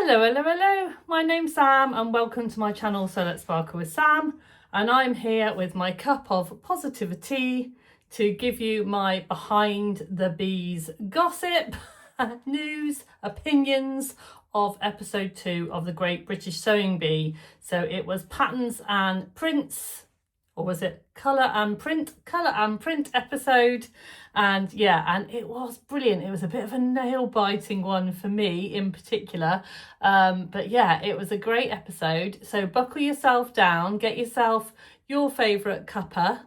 Hello, my name's Sam and welcome to my channel So Let's Sparkle with Sam, and I'm here with my cup of positivity to give you my behind the bees gossip, news, opinions of episode 2 of the Great British Sewing Bee. So it was patterns and prints, or was it colour and print episode. And yeah, and it was brilliant. It was a bit of a nail-biting one for me in particular, but yeah, it was a great episode. So buckle yourself down, get yourself your favourite cuppa,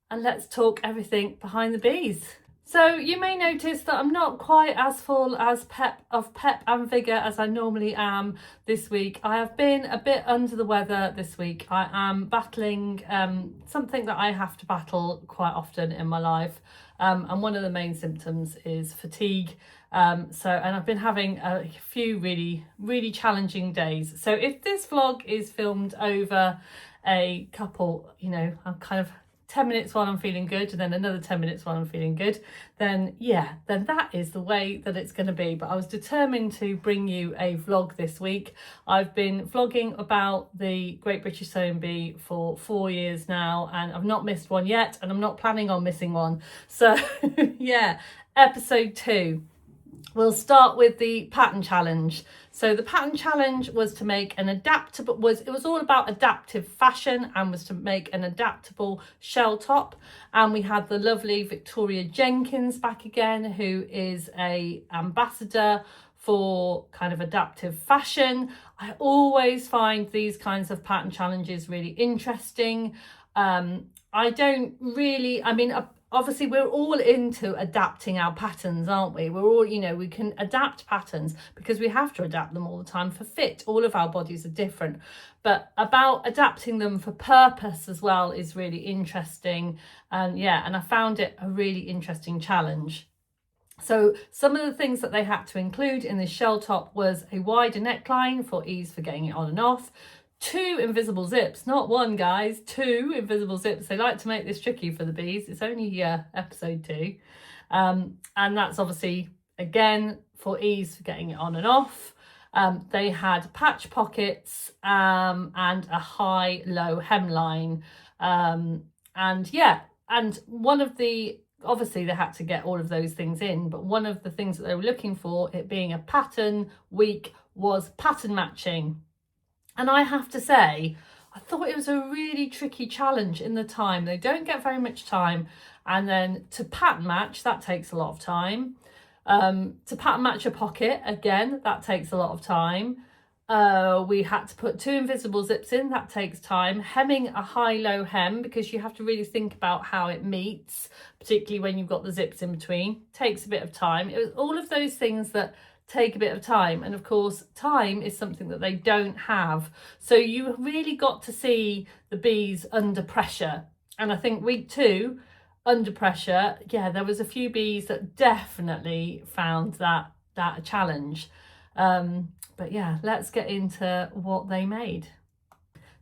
and let's talk everything behind the bees. So you may notice that I'm not quite as full as pep and vigour as I normally am this week. I have been a bit under the weather this week. I am battling something that I have to battle quite often in my life. And one of the main symptoms is fatigue. And I've been having a few really challenging days. So if this vlog is filmed over a couple, I'm kind of 10 minutes while I'm feeling good and then another 10 minutes while I'm feeling good, then that is the way that it's going to be. But I was determined to bring you a vlog this week. I've been vlogging about the Great British Sewing Bee for 4 years now, and I've not missed one yet, and I'm not planning on missing one. So yeah, episode 2. We'll start with the pattern challenge. So the pattern challenge was to make an adaptable, it was all about adaptive fashion and was to make an adaptable shell top. And we had the lovely Victoria Jenkins back again, who is a ambassador for kind of adaptive fashion. I always find these kinds of pattern challenges really interesting. Obviously we're all into adapting our patterns, aren't we? We're all, we can adapt patterns because we have to adapt them all the time for fit. All of our bodies are different, but about adapting them for purpose as well is really interesting. And I found it a really interesting challenge. So some of the things that they had to include in this shell top was a wider neckline for ease for getting it on and off, 2 invisible zips, not one, guys, 2 invisible zips. They like to make this tricky for the bees. It's only episode 2, and that's obviously again for ease for getting it on and off. They had patch pockets and a high-low hemline, and one of the, obviously they had to get all of those things in, but one of the things that they were looking for, it being a pattern week, was pattern matching. And I have to say, I thought it was a really tricky challenge in the time. They don't get very much time. And then to pattern match, that takes a lot of time. To pattern match a pocket, again, that takes a lot of time. We had to put 2 invisible zips in, that takes time. Hemming a high-low hem, because you have to really think about how it meets, particularly when you've got the zips in between, takes a bit of time. It was all of those things that take a bit of time, and of course time is something that they don't have, so you really got to see the bees under pressure. And I think week 2 under pressure, there was a few bees that definitely found that a challenge, but let's get into what they made.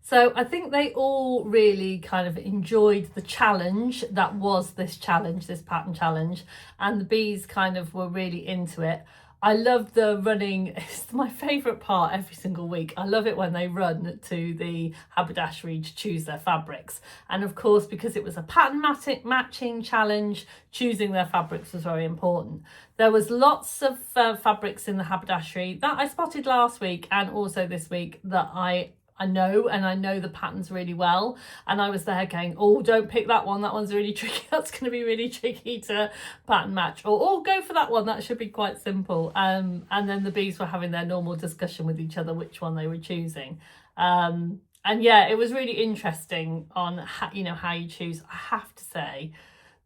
So I think they all really kind of enjoyed the challenge that was this pattern challenge, and the bees kind of were really into it. I love the running. It's my favourite part every single week. I love it when they run to the haberdashery to choose their fabrics. And of course, because it was a pattern matching challenge, choosing their fabrics was very important. There was lots of fabrics in the haberdashery that I spotted last week and also this week that I know, and I know the patterns really well, and I was there going, oh, don't pick that one, that one's really tricky, that's going to be really tricky to pattern match, or oh, go for that one, that should be quite simple. And then the bees were having their normal discussion with each other which one they were choosing, and it was really interesting on how you choose. I have to say,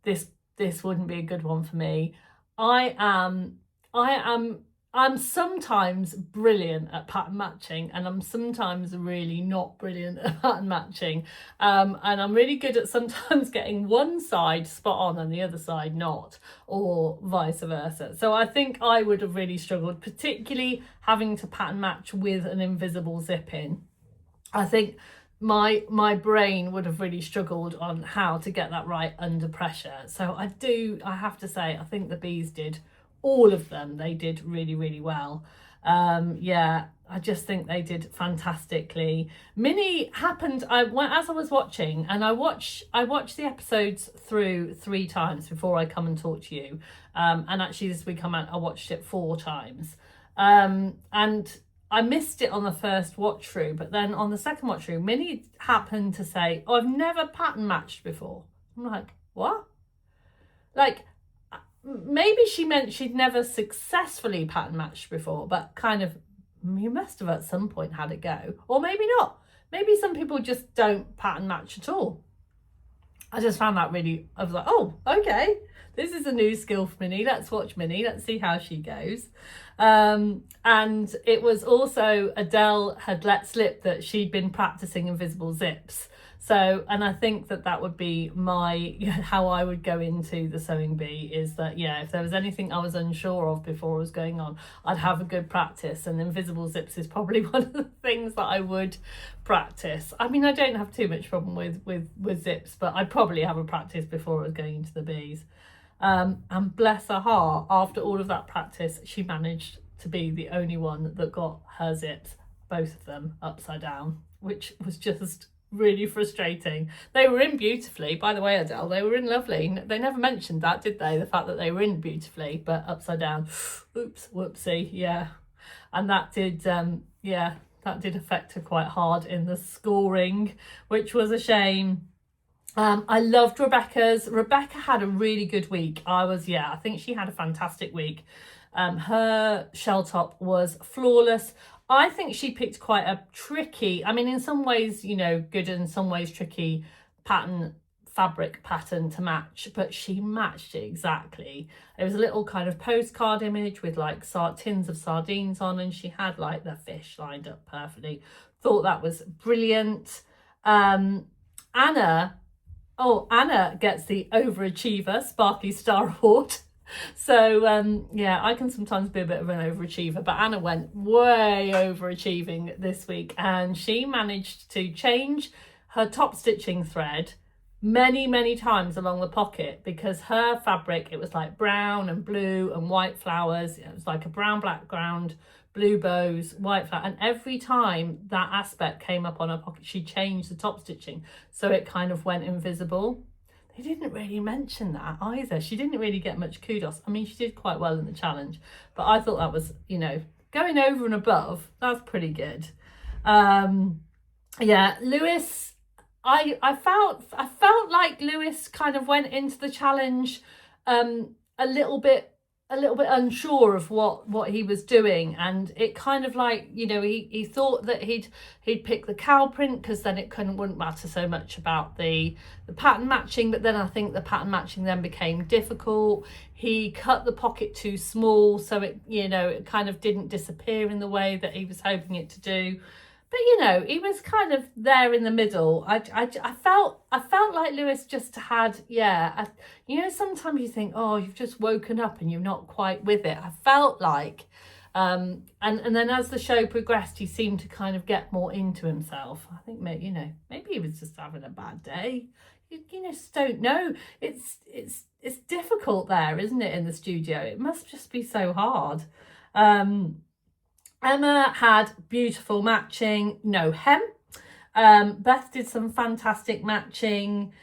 this wouldn't be a good one for me. I'm sometimes brilliant at pattern matching, and I'm sometimes really not brilliant at pattern matching. And I'm really good at sometimes getting one side spot on and the other side not, or vice versa. So I think I would have really struggled, particularly having to pattern match with an invisible zip in. I think my brain would have really struggled on how to get that right under pressure. So I have to say, I think the bees did, all of them, they did really well. Yeah, I just think they did fantastically. Minnie happened, as I was watching, and I watch the episodes through 3 times before I come and talk to you. And actually this week I watched it 4 times. And I missed it on the first watch through, but then on the second watch through, Minnie happened to say, "Oh, I've never pattern matched before." I'm like, what? Like, maybe she meant she'd never successfully pattern matched before, but kind of, you must have at some point had a go. Or maybe not. Maybe some people just don't pattern match at all. I just found that really, I was like, oh, okay, this is a new skill for Minnie. Let's watch Minnie. Let's see how she goes. And it was also, Adele had let slip that she'd been practicing invisible zips. So, and I think that would be how I would go into the sewing bee, is that, yeah, if there was anything I was unsure of before I was going on, I'd have a good practice, and invisible zips is probably one of the things that I would practice. I mean, I don't have too much problem with zips, but I'd probably have a practice before I was going into the bees. And bless her heart, after all of that practice, she managed to be the only one that got her zips, both of them, upside down, which was just really frustrating. They were in beautifully, by the way, Adele, they were in lovely. They never mentioned that, did they? The fact that they were in beautifully, but upside down. Oops, whoopsie, yeah. And that did, that did affect her quite hard in the scoring, which was a shame. I loved Rebecca's. Rebecca had a really good week. I think she had a fantastic week. Her shell top was flawless. I think she picked quite a tricky, I mean, in some ways, good, and in some ways tricky fabric pattern to match, but she matched it exactly. It was a little kind of postcard image with like tins of sardines on, and she had like the fish lined up perfectly. Thought that was brilliant. Anna gets the Overachiever Sparkly Star Award. So, I can sometimes be a bit of an overachiever, but Anna went way overachieving this week, and she managed to change her top stitching thread many times along the pocket, because her fabric, it was like brown and blue and white flowers. It was like a brown background, blue bows, white flower, and every time that aspect came up on her pocket, she changed the top stitching so it kind of went invisible. They didn't really mention that either. She didn't really get much kudos. I mean, she did quite well in the challenge, but I thought that was, going over and above. That's pretty good. Lewis, I felt like Lewis kind of went into the challenge a little bit unsure of what he was doing, and it kind of like, he thought that he'd pick the cow print because then it wouldn't matter so much about the pattern matching, but then I think the pattern matching then became difficult. He cut the pocket too small, so it kind of didn't disappear in the way that he was hoping it to do. But he was kind of there in the middle. I felt like Lewis just had, sometimes you think, oh, you've just woken up and you're not quite with it. I felt like, and then as the show progressed, he seemed to kind of get more into himself. I think maybe he was just having a bad day. You just don't know. It's difficult there, isn't it, in the studio? It must just be so hard. Emma had beautiful matching, no hem. Beth did some fantastic matching.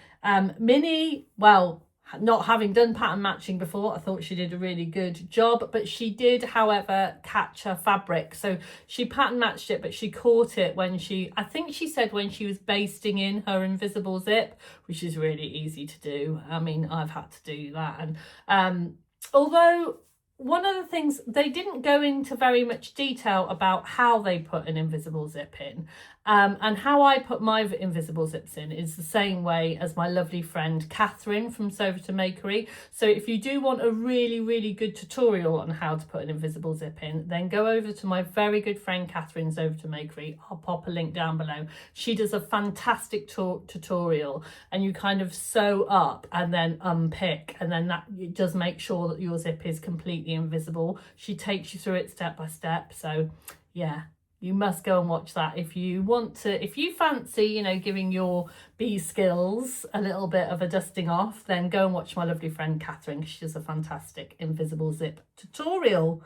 Minnie, well, not having done pattern matching before, I thought she did a really good job, but she did, however, catch her fabric. So she pattern matched it, but she caught it I think she said when she was basting in her invisible zip, which is really easy to do. I mean, I've had to do that. And although one of the things, they didn't go into very much detail about how they put an invisible zip in. And how I put my invisible zips in is the same way as my lovely friend Catherine from Sew to Makery. So if you do want a really good tutorial on how to put an invisible zip in, then go over to my very good friend Catherine Sew to Makery. I'll pop a link down below. She does a fantastic tutorial, and you kind of sew up and then unpick, and then that it does make sure that your zip is completely invisible. She takes you through it step by step. So yeah, you must go and watch that if you want to. If you fancy, giving your bee skills a little bit of a dusting off, then go and watch my lovely friend Catherine, because she does a fantastic invisible zip tutorial.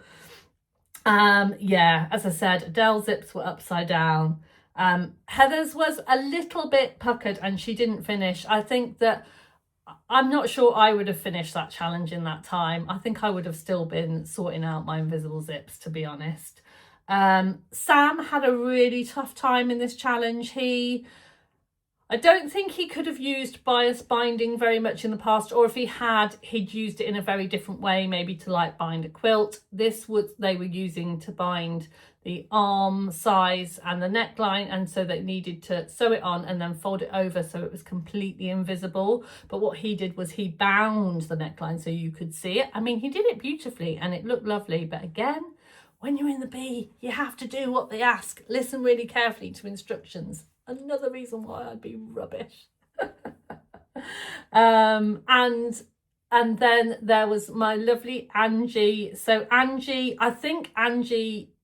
Yeah, as I said, Adele's zips were upside down. Heather's was a little bit puckered and she didn't finish. I think that I'm not sure I would have finished that challenge in that time. I think I would have still been sorting out my invisible zips, to be honest. Sam had a really tough time in this challenge. I don't think he could have used bias binding very much in the past, or if he had, he'd used it in a very different way, maybe to like bind a quilt. They were using to bind the arm size and the neckline, and so they needed to sew it on and then fold it over so it was completely invisible. But what he did was he bound the neckline so you could see it. I mean, he did it beautifully and it looked lovely, but again, when you're in the bee, you have to do what they ask. Listen really carefully to instructions. Another reason why I'd be rubbish. And then there was my lovely Angie. So Angie, I think Angie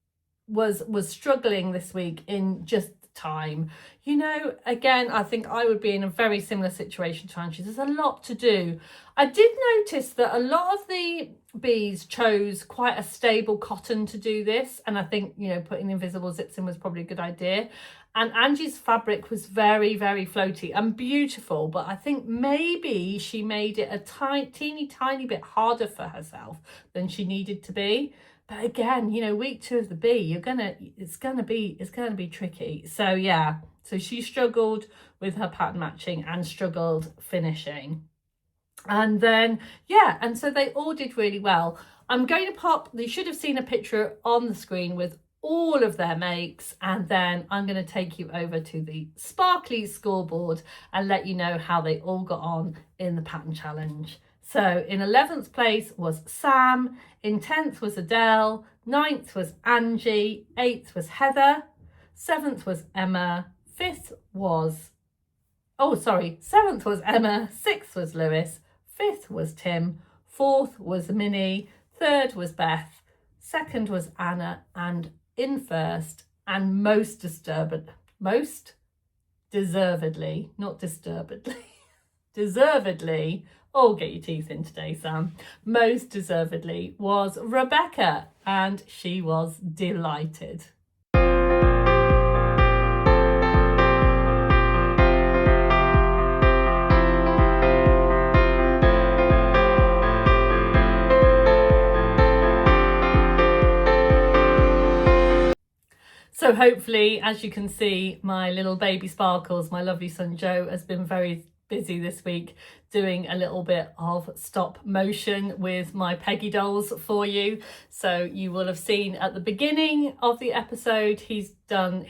was struggling this week in just time. You know, again, I think I would be in a very similar situation to Angie. There's a lot to do. I did notice that a lot of the bees chose quite a stable cotton to do this, and I think, you know, putting the invisible zips in was probably a good idea. And Angie's fabric was very, very floaty and beautiful, but I think maybe she made it a teeny bit harder for herself than she needed to be. But again, you know, week 2 of the bee, it's gonna be tricky. So yeah, so she struggled with her pattern matching and struggled finishing. And then, yeah, and so they all did really well. I'm going to pop, you should have seen a picture on the screen with all of their makes, and then I'm going to take you over to the Sparkly scoreboard and let you know how they all got on in the pattern challenge. So in 11th place was Sam, in 10th was Adele, 9th was Angie, 8th was Heather, 7th was Emma, 7th was Emma, 6th was Lewis, 5th was Tim, 4th was Minnie, 3rd was Beth, 2nd was Anna, and in 1st, and most deservedly, not disturbedly, deservedly, oh, get your teeth in today, Sam, most deservedly was Rebecca, and she was delighted. So hopefully, as you can see, my little baby Sparkles, my lovely son Joe, has been very busy this week doing a little bit of stop motion with my Peggy dolls for you. So you will have seen at the beginning of the episode, he's done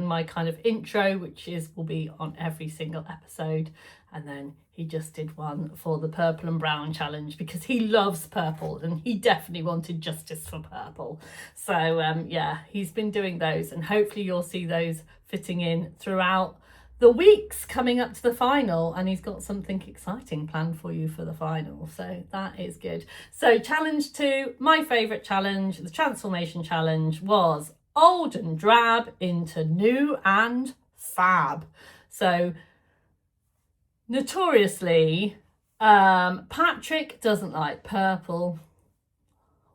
my kind of intro, which will be on every single episode. And then he just did one for the purple and brown challenge because he loves purple and he definitely wanted justice for purple. So yeah, he's been doing those, and hopefully you'll see those fitting in throughout the weeks coming up to the final, and he's got something exciting planned for you for the final, so that is good. So challenge 2, my favourite challenge, the transformation challenge, was old and drab into new and fab. So notoriously, Patrick doesn't like purple.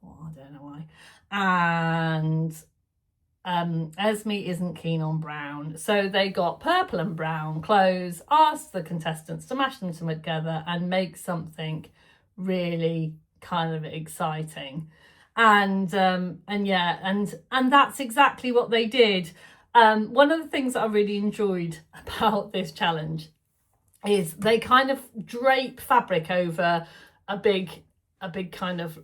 Well, I don't know why. And Esme isn't keen on brown. So they got purple and brown clothes, asked the contestants to mash them together and make something really kind of exciting. And yeah, and that's exactly what they did. One of the things that I really enjoyed about this challenge is they kind of drape fabric over a big kind of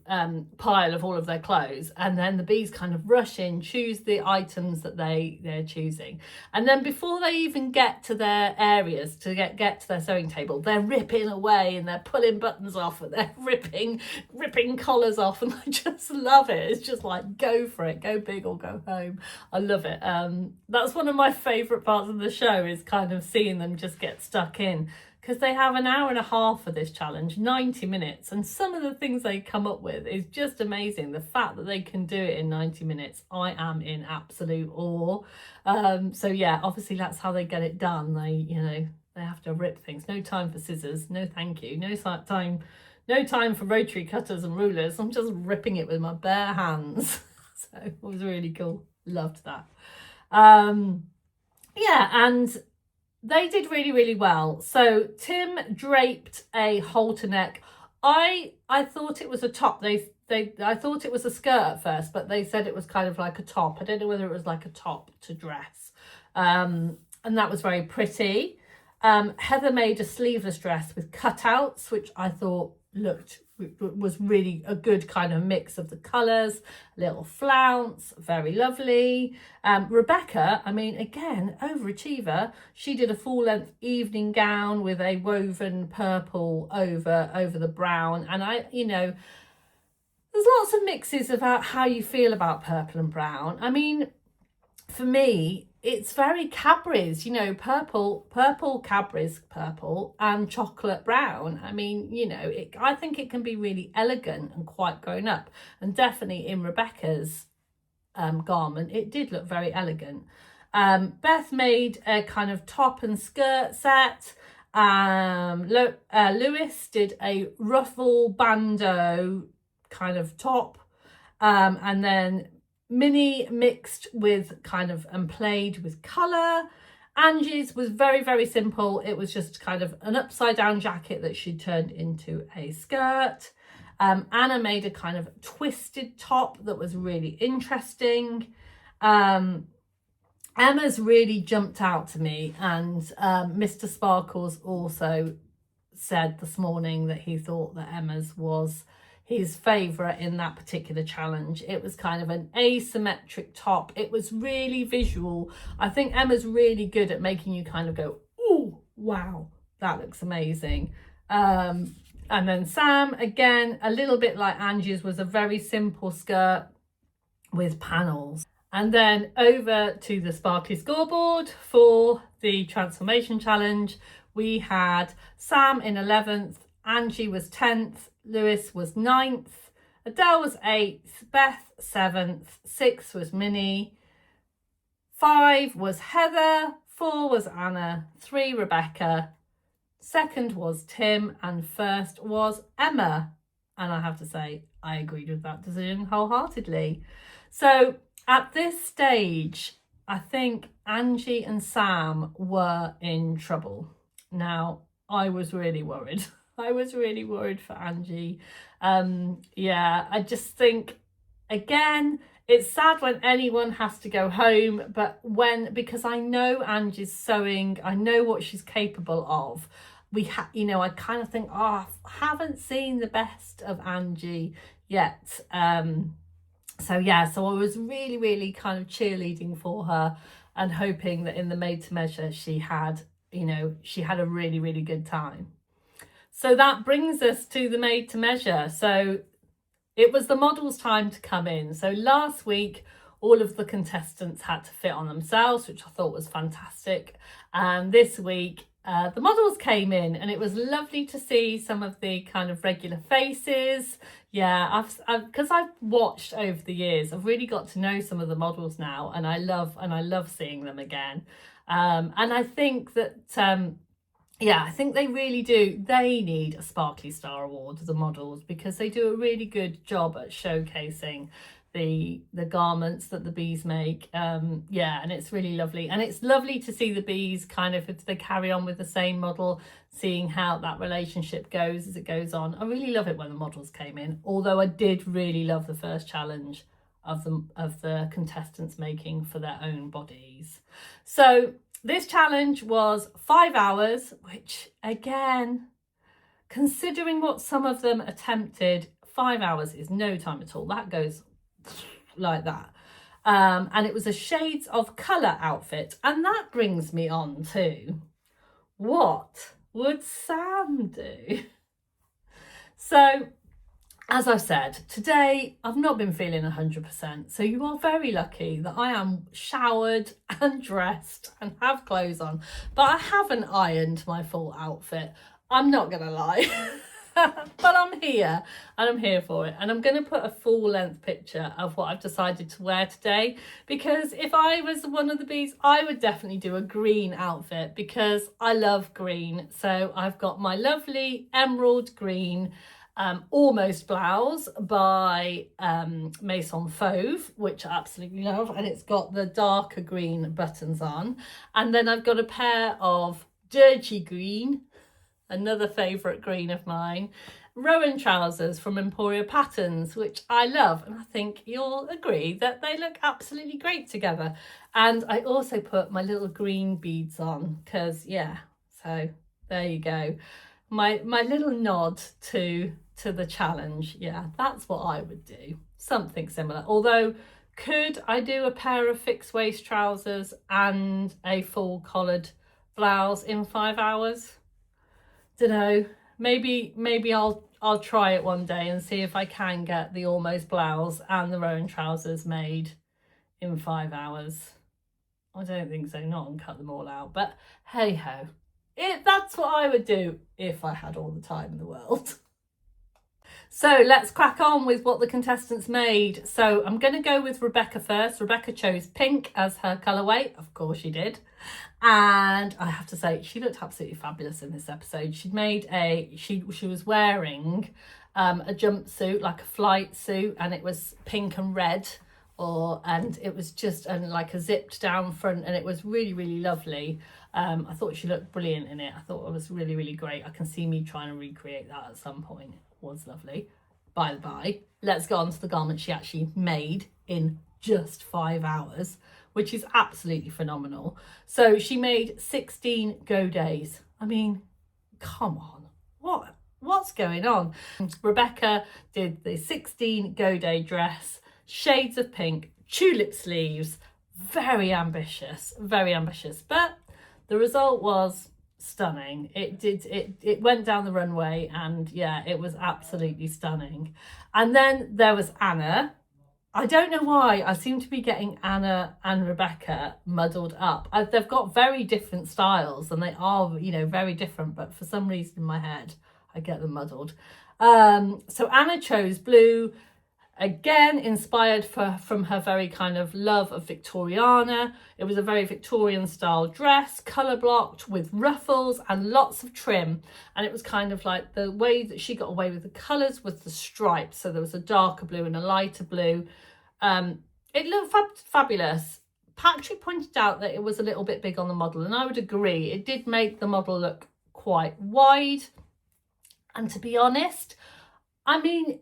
pile of all of their clothes, and then the bees kind of rush in, choose the items that they're choosing, and then before they even get to their areas to get to their sewing table, they're ripping away and they're pulling buttons off and they're ripping collars off, and I just love it. It's just like, go for it, go big or go home. I love it. That's one of my favorite parts of the show, is kind of seeing them just get stuck in, because they have an hour and a half for this challenge, 90 minutes, and some of the things they come up with is just amazing. The fact that they can do it in 90 minutes, I am in absolute awe. So yeah, obviously that's how they get it done. They have to rip things. No time for scissors, no thank you. No time for rotary cutters and rulers. I'm just ripping it with my bare hands. So it was really cool. Loved that. Yeah, and they did really, really well. So Tim draped a halter neck. I thought it was a top. I thought it was a skirt at first, but they said it was kind of like a top. I don't know whether it was like a top to dress. And that was very pretty. Heather made a sleeveless dress with cutouts, which I thought was really a good kind of mix of the colours, little flounce, very lovely. Rebecca, I mean, again, overachiever. She did a full length evening gown with a woven purple over the brown. And there's lots of mixes about how you feel about purple and brown. I mean, for me, it's very Cadbury's, purple Cadbury's purple and chocolate brown. I mean, I think it can be really elegant and quite grown up. And definitely in Rebecca's garment, it did look very elegant. Beth made a kind of top and skirt set. Lewis did a ruffle bandeau kind of top. And then Minnie mixed with and played with colour. Angie's was very, very simple. It was just kind of an upside down jacket that she turned into a skirt. Anna made a kind of twisted top that was really interesting. Emma's really jumped out to me, and Mr. Sparkles also said this morning that he thought that Emma's was his favourite in that particular challenge. It was kind of an asymmetric top. It was really visual. I think Emma's really good at making you kind of go, ooh, wow, that looks amazing. And then Sam, again, a little bit like Angie's, was a very simple skirt with panels. And then over to the Sparkly scoreboard for the transformation challenge. We had Sam in 11th, Angie was 10th, Lewis was 9th, Adele was 8th, Beth 7th, 6th was Minnie, 5 was Heather, 4 was Anna, 3 Rebecca, 2nd was Tim, and 1st was Emma. And I have to say, I agreed with that decision wholeheartedly. So at this stage, I think Angie and Sam were in trouble. Now, I was really worried. I was really worried for Angie. I just think, again, it's sad when anyone has to go home, but because I know Angie's sewing, I know what she's capable of. I kind of think, I haven't seen the best of Angie yet. So I was really, really kind of cheerleading for her and hoping that in the Made to Measure she had a really, really good time. So that brings us to the Made to Measure. So it was the models' time to come in. So last week, all of the contestants had to fit on themselves, which I thought was fantastic. And this week, the models came in, and it was lovely to see some of the kind of regular faces. Yeah, because I've watched over the years, I've really got to know some of the models now, and I love seeing them again. And I think that I think they really do. They need a Sparkly Star Award, the models, because they do a really good job at showcasing the garments that the bees make. And it's really lovely. And it's lovely to see the bees kind of, if they carry on with the same model, seeing how that relationship goes as it goes on. I really love it when the models came in, although I did really love the first challenge of the contestants making for their own bodies. So this challenge was 5 hours, which again, considering what some of them attempted, 5 hours is no time at all. That goes like that. And it was a shades of colour outfit. And that brings me on to, what would Sam do? So, as I've said, today I've not been feeling 100%. So you are very lucky that I am showered and dressed and have clothes on. But I haven't ironed my full outfit. I'm not going to lie. But I'm here, and I'm here for it. And I'm going to put a full length picture of what I've decided to wear today, because if I was one of the bees, I would definitely do a green outfit because I love green. So I've got my lovely emerald green Almost Blouse by Maison Fauve, which I absolutely love, and it's got the darker green buttons on. And then I've got a pair of Dirty Green, another favourite green of mine, Rowan trousers from Emporia Patterns, which I love, and I think you'll agree that they look absolutely great together. And I also put my little green beads on because, yeah, so there you go. My little nod to the challenge. Yeah, that's what I would do. Something similar. Although, could I do a pair of fixed waist trousers and a full collared blouse in 5 hours? Dunno. Maybe I'll try it one day and see if I can get the Almost Blouse and the Rowan trousers made in 5 hours. I don't think so, not and cut them all out, but hey ho. That's what I would do if I had all the time in the world. So let's crack on with what the contestants made. So I'm going to go with Rebecca first. Rebecca chose pink as her colourway. Of course she did. And I have to say, she looked absolutely fabulous in this episode. She'd made she was wearing a jumpsuit, like a flight suit, and it was pink and red. And it was just like a zipped down front, and it was really, really lovely. I thought she looked brilliant in it. I thought it was really, really great. I can see me trying to recreate that at some point. It was lovely. By the by, let's go on to the garment she actually made in just 5 hours, which is absolutely phenomenal. So she made 16 go days. I mean, come on, what's going on? Rebecca did the 16 go day dress, shades of pink, tulip sleeves, very ambitious, but the result was stunning. It went down the runway, and yeah, it was absolutely stunning. And then there was Anna. I don't know why I seem to be getting Anna and Rebecca muddled up. They've got very different styles, and they are, very different, but for some reason in my head I get them muddled. So Anna chose blue, again inspired from her very kind of love of Victoriana. It was a very Victorian style dress, colour blocked with ruffles and lots of trim, and it was kind of like the way that she got away with the colours was the stripes. So there was a darker blue and a lighter blue. It looked fabulous. Patrick pointed out that it was a little bit big on the model, and I would agree. It did make the model look quite wide, and to be honest, I mean,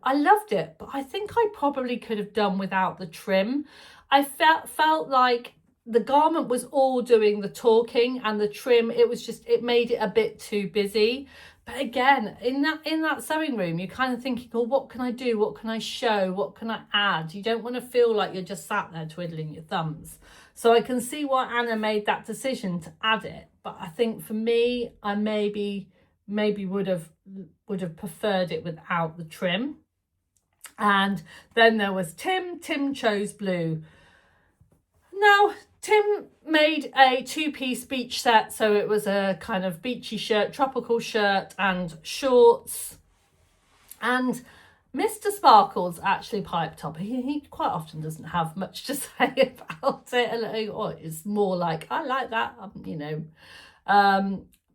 I loved it, but I think I probably could have done without the trim. I felt like the garment was all doing the talking, and the trim, it made it a bit too busy. But again, in that sewing room, you're kind of thinking, well, what can I do? What can I show? What can I add? You don't want to feel like you're just sat there twiddling your thumbs. So I can see why Anna made that decision to add it. But I think for me, I maybe would have preferred it without the trim. And then there was Tim. Tim chose blue. Now, Tim made a 2-piece beach set, so it was a kind of beachy shirt, tropical shirt and shorts. And Mr. Sparkles actually piped up. He quite often doesn't have much to say about it. It's more like, I like that,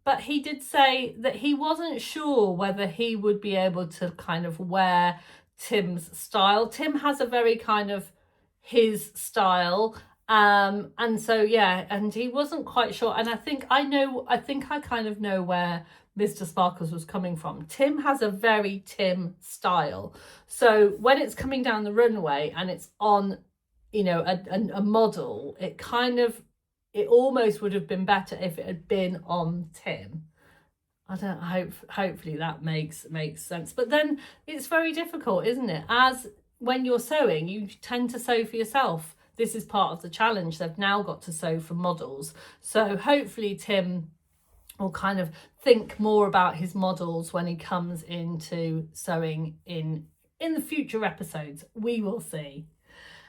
but he did say that he wasn't sure whether he would be able to kind of wear Tim's style. Tim has a very kind of his style. And so, yeah, and he wasn't quite sure. And I think I kind of know where Mr. Sparkles was coming from. Tim has a very Tim style. So when it's coming down the runway and it's on, a model, it almost would have been better if it had been on Tim. Hopefully that makes sense. But then it's very difficult, isn't it? As when you're sewing, you tend to sew for yourself. This is part of the challenge. They've now got to sew for models. So hopefully Tim will kind of think more about his models when he comes into sewing in the future episodes. We will see.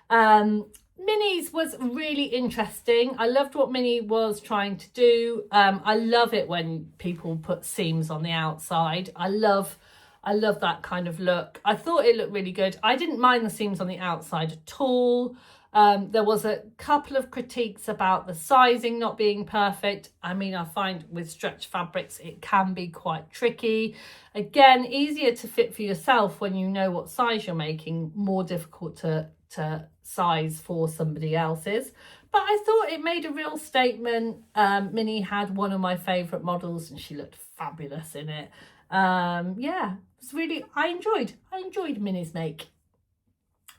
Minnie's was really interesting. I loved what Minnie was trying to do. I love it when people put seams on the outside. I love that kind of look. I thought it looked really good. I didn't mind the seams on the outside at all. There was a couple of critiques about the sizing not being perfect. I mean, I find with stretch fabrics, it can be quite tricky. Again, easier to fit for yourself when you know what size you're making, more difficult to size for somebody else's. But I thought it made a real statement. Minnie had one of my favourite models and she looked fabulous in it. Yeah, it's really, I enjoyed Minnie's make.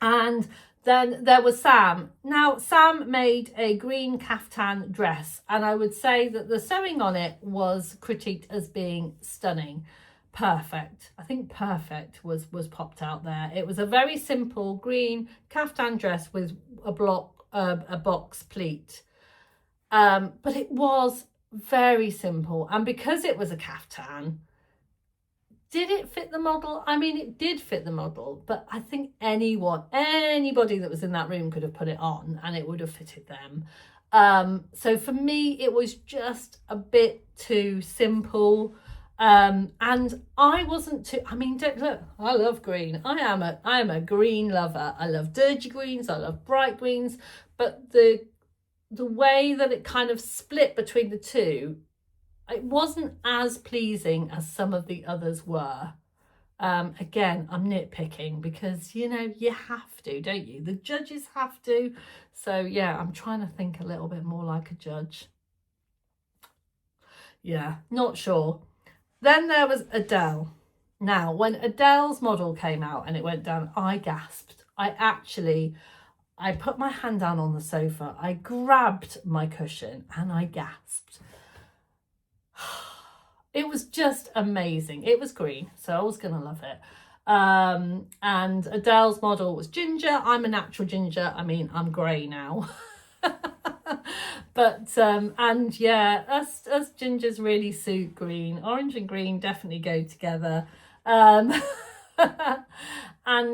And then there was Sam. Now, Sam made a green caftan dress, and I would say that the sewing on it was critiqued as being stunning. Perfect. I think perfect was popped out there. It was a very simple green caftan dress with a box pleat. But it was very simple. And because it was a caftan, did it fit the model? I mean, it did fit the model, but I think anybody that was in that room could have put it on and it would have fitted them. So for me, it was just a bit too simple. And I wasn't too, I mean, look, I love green. I am a green lover. I love dirty greens. I love bright greens, but the way that it kind of split between the two, it wasn't as pleasing as some of the others were. Again, I'm nitpicking because, you know, you have to, don't you? The judges have to. So, yeah, I'm trying to think a little bit more like a judge. Yeah, not sure. Then there was Adele. Now, when Adele's model came out and it went down, I gasped. I put my hand down on the sofa. I grabbed my cushion and I gasped. It was just amazing. It was green, so I was going to love it. And Adele's model was ginger. I'm a natural ginger. I mean, I'm grey now. But, and yeah, us gingers really suit green. Orange and green definitely go together. And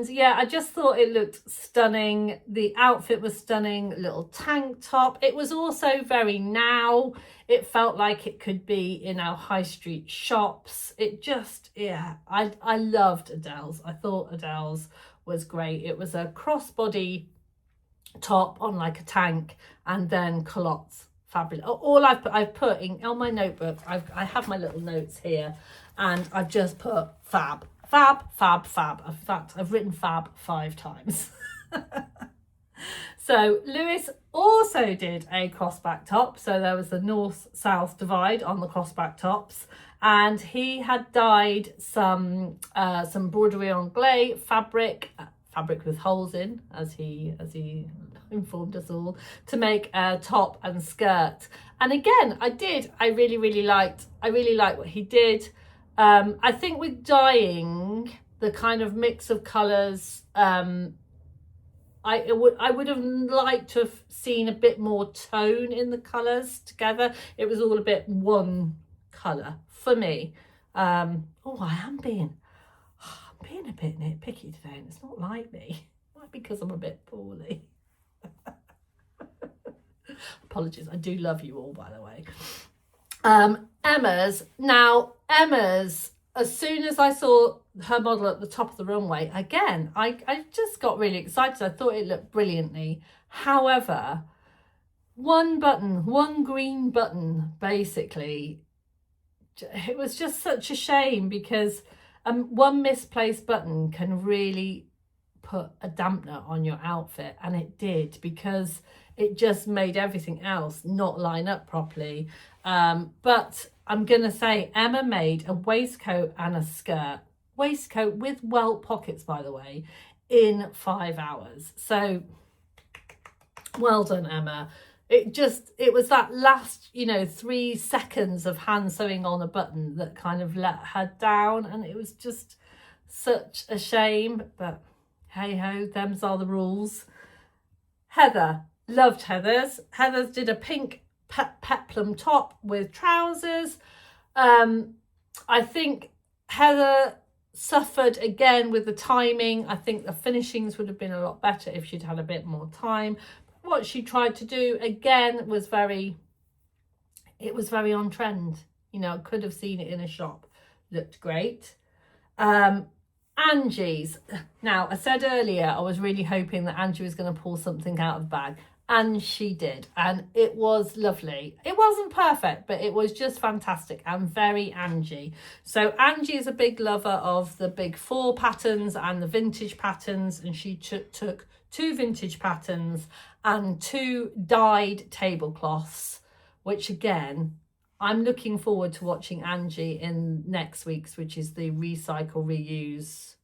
yeah, I just thought it looked stunning. The outfit was stunning, little tank top. It was also very now. It felt like it could be in our high street shops. It just, yeah, I loved Adele's. I thought Adele's was great. It was a crossbody top on like a tank and then culottes. Fabulous. All I've put in on my notebook, I have my little notes here and I've just put fab. Fab, fab, fab. In fact, I've written fab 5 times. So Lewis also did a crossback top. So there was the north-south divide on the crossback tops. And he had dyed some broderie anglais fabric with holes in, as he informed us all, to make a top and skirt. And again, I really liked what he did. I think with dyeing, the kind of mix of colours, I would have liked to have seen a bit more tone in the colours together. It was all a bit one colour for me. I'm being a bit nitpicky today, and it's not like me. It might be because I'm a bit poorly. Apologies, I do love you all, by the way. Emma's, as soon as I saw her model at the top of the runway, again, I just got really excited. I thought it looked brilliantly. However, one green button, basically, it was just such a shame because one misplaced button can really put a dampener on your outfit, and it did, because it just made everything else not line up properly. But I'm gonna say Emma made a waistcoat and a skirt, waistcoat with welt pockets, by the way, in 5 hours. So well done, Emma. It was that last, 3 seconds of hand sewing on a button that kind of let her down, and it was just such a shame, but hey ho, them's are the rules. Heather, loved Heather's. Heather's did a pink peplum top with trousers. I think Heather suffered again with the timing. I think the finishings would have been a lot better if she'd had a bit more time. What she tried to do again was very on trend. I could have seen it in a shop. Looked great. Angie's. Now, I said earlier I was really hoping that Angie was going to pull something out of the bag, and she did, and it was lovely. It wasn't perfect, but it was just fantastic and very Angie. So Angie is a big lover of the big 4 patterns and the vintage patterns, and she took 2 vintage patterns and 2 dyed tablecloths, which again, I'm looking forward to watching Angie in next week's, which is the recycle reuse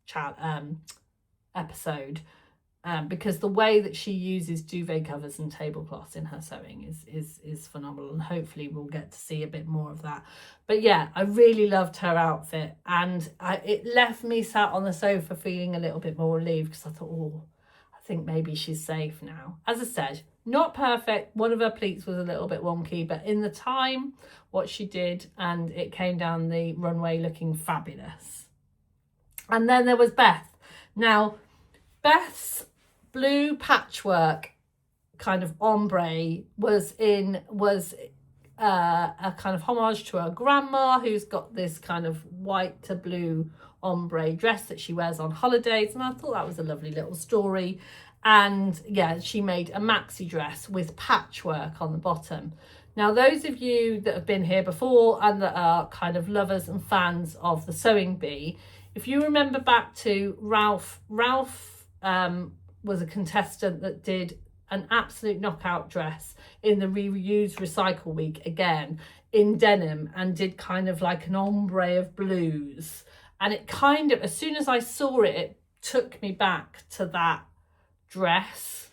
episode, because the way that she uses duvet covers and tablecloths in her sewing is phenomenal, and hopefully we'll get to see a bit more of that. But yeah, I really loved her outfit, and it left me sat on the sofa feeling a little bit more relieved, because I thought, oh, I think maybe she's safe now. As I said, not perfect. One of her pleats was a little bit wonky, but in the time, what she did, and it came down the runway looking fabulous. And then there was Beth. Now, Beth's blue patchwork kind of ombre was a kind of homage to her grandma, who's got this kind of white to blue ombre dress that she wears on holidays, and I thought that was a lovely little story. And yeah, she made a maxi dress with patchwork on the bottom. Now, those of you that have been here before and that are kind of lovers and fans of the Sewing Bee, if you remember back to Ralph was a contestant that did an absolute knockout dress in the reuse recycle week again in denim, and did kind of like an ombre of blues. And it kind of, as soon as I saw it, it took me back to that dress.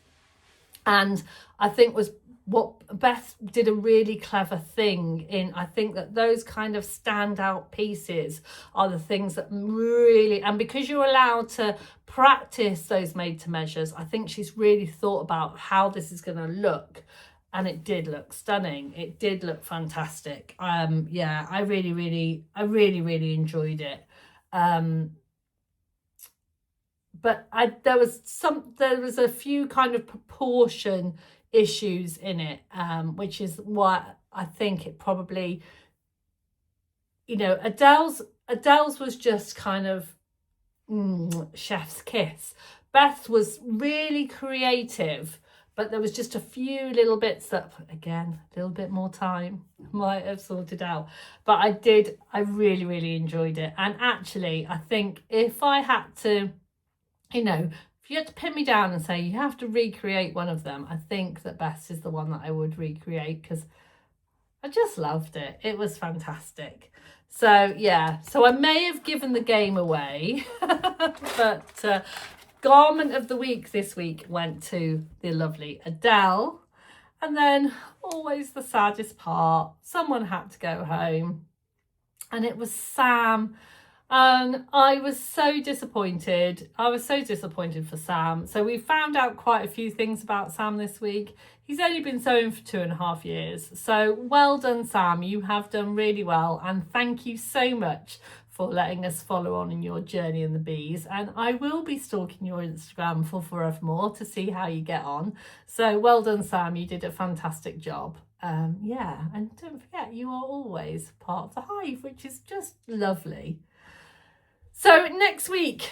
And I think was what Beth did a really clever thing in. I think that those kind of standout pieces are the things that really, and because you're allowed to practice those made to measures, I think she's really thought about how this is going to look. And it did look stunning. It did look fantastic. Yeah, I really enjoyed it. But there was a few kind of proportion issues in it, which is why I think it probably, Adele's was just kind of chef's kiss. Beth was really creative, but there was just a few little bits that, again, a little bit more time might have sorted out. But I really enjoyed it. And actually, I think if I had to, if you had to pin me down and say you have to recreate one of them, I think that Beth's is the one that I would recreate, because I just loved it. It was fantastic. So yeah, so I may have given the game away, but garment of the week this week went to the lovely Adele. And then always the saddest part, someone had to go home, and it was Sam. And I was so disappointed. I was so disappointed for Sam. So we found out quite a few things about Sam this week. He's only been sewing for 2.5 years. So well done, Sam. You have done really well. And thank you so much for letting us follow on in your journey in the bees. And I will be stalking your Instagram for forevermore to see how you get on. So well done, Sam. You did a fantastic job. Yeah, and don't forget, you are always part of the hive, which is just lovely. So next week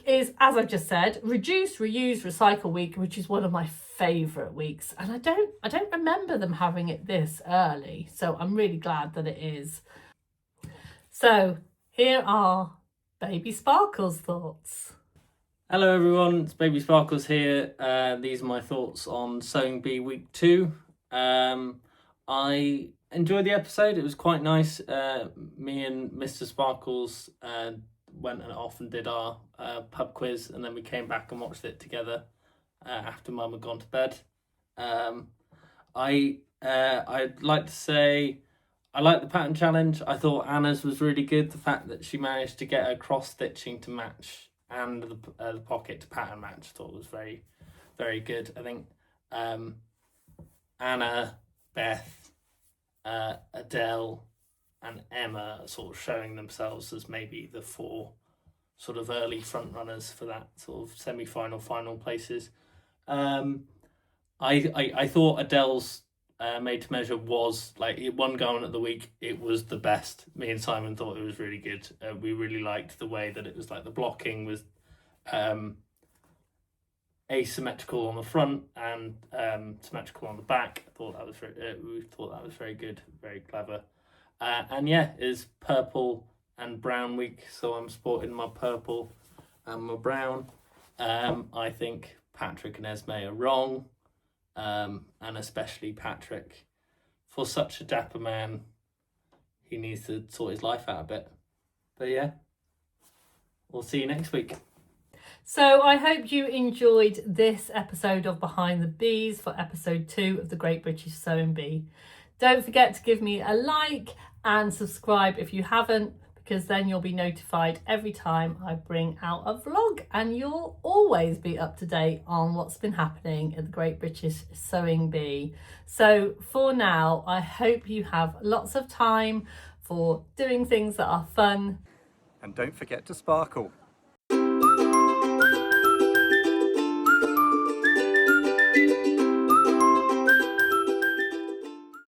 is, as I've just said, Reduce, Reuse, Recycle Week, which is one of my favourite weeks. And I don't remember them having it this early. So I'm really glad that it is. So here are Baby Sparkle's thoughts. Hello everyone, it's Baby Sparkles here. These are my thoughts on Sewing Bee Week 2. I enjoyed the episode. It was quite nice. Me and Mr. Sparkles went off and did our pub quiz, and then we came back and watched it together after Mum had gone to bed. I'd like to say I like the pattern challenge. I thought Anna's was really good. The fact that she managed to get her cross stitching to match and the pocket to pattern match, I thought was very, very good. I think Anna, Beth, Adele and Emma are sort of showing themselves as maybe the 4 sort of early front runners for that sort of semi-final, final places. I thought Adele's made to measure was like one garment of the week. It was the best. Me and Simon thought it was really good. We really liked the way that it was like the blocking was asymmetrical on the front and symmetrical on the back. We thought that was very good, very clever. And yeah, it's purple and brown week, so I'm sporting my purple and my brown. I think Patrick and Esme are wrong, and especially Patrick. For such a dapper man, he needs to sort his life out a bit. But yeah, we'll see you next week. So I hope you enjoyed this episode of Behind the Bees for episode 2 of the Great British Sewing Bee. Don't forget to give me a like and subscribe if you haven't, because then you'll be notified every time I bring out a vlog and you'll always be up to date on what's been happening at the Great British Sewing Bee. So for now, I hope you have lots of time for doing things that are fun. And don't forget to sparkle.